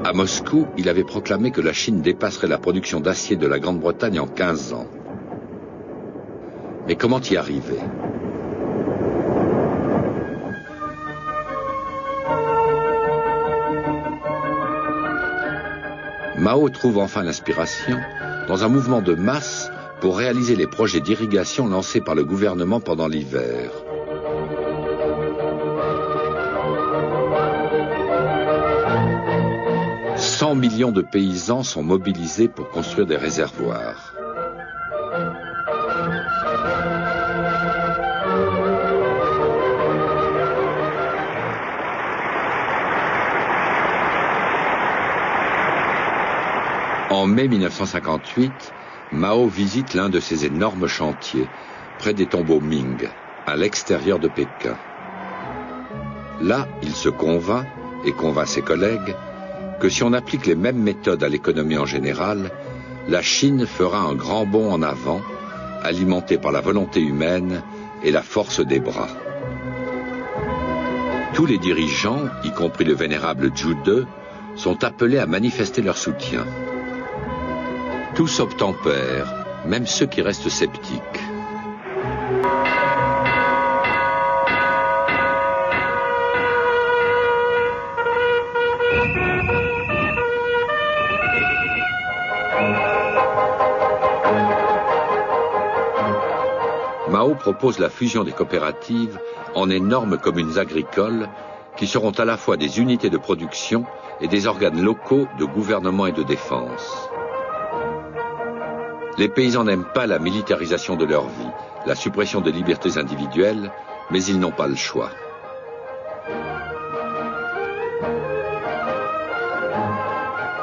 À Moscou, il avait proclamé que la Chine dépasserait la production d'acier de la Grande-Bretagne en 15 ans. Mais comment y arriver? Mao trouve enfin l'inspiration dans un mouvement de masse pour réaliser les projets d'irrigation lancés par le gouvernement pendant l'hiver. « 100 millions de paysans sont mobilisés pour construire des réservoirs. En mai 1958, Mao visite l'un de ces énormes chantiers, près des tombeaux Ming, à l'extérieur de Pékin. Là, il se convainc, et convainc ses collègues, que si on applique les mêmes méthodes à l'économie en général, la Chine fera un grand bond en avant, alimenté par la volonté humaine et la force des bras. Tous les dirigeants, y compris le vénérable Zhu De, sont appelés à manifester leur soutien. Tous obtempèrent, même ceux qui restent sceptiques. Mao propose la fusion des coopératives en énormes communes agricoles qui seront à la fois des unités de production et des organes locaux de gouvernement et de défense. Les paysans n'aiment pas la militarisation de leur vie, la suppression des libertés individuelles, mais ils n'ont pas le choix.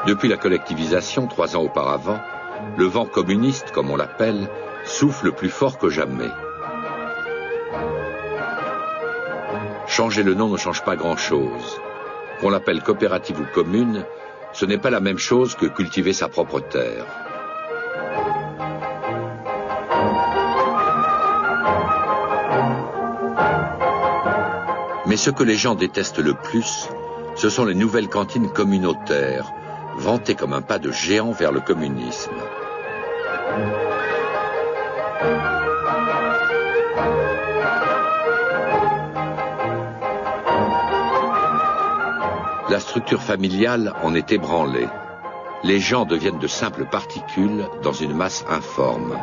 Depuis la collectivisation, 3 ans auparavant, le vent communiste, comme on l'appelle, souffle plus fort que jamais. Changer le nom ne change pas grand-chose. Qu'on l'appelle coopérative ou commune, ce n'est pas la même chose que cultiver sa propre terre. Mais ce que les gens détestent le plus, ce sont les nouvelles cantines communautaires, vantées comme un pas de géant vers le communisme. La structure familiale en est ébranlée. Les gens deviennent de simples particules dans une masse informe.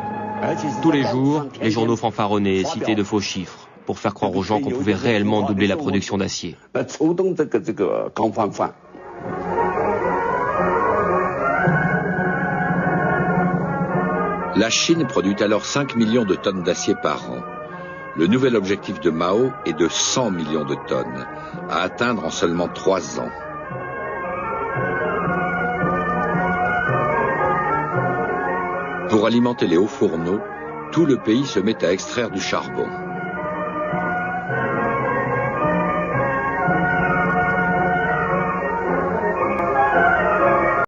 Tous les jours, les journaux fanfaronnés citaient de faux chiffres pour faire croire aux gens qu'on pouvait réellement doubler la production d'acier. La Chine produit alors 5 millions de tonnes d'acier par an. Le nouvel objectif de Mao est de 100 millions de tonnes, à atteindre en seulement 3 ans. Pour alimenter les hauts fourneaux, tout le pays se met à extraire du charbon.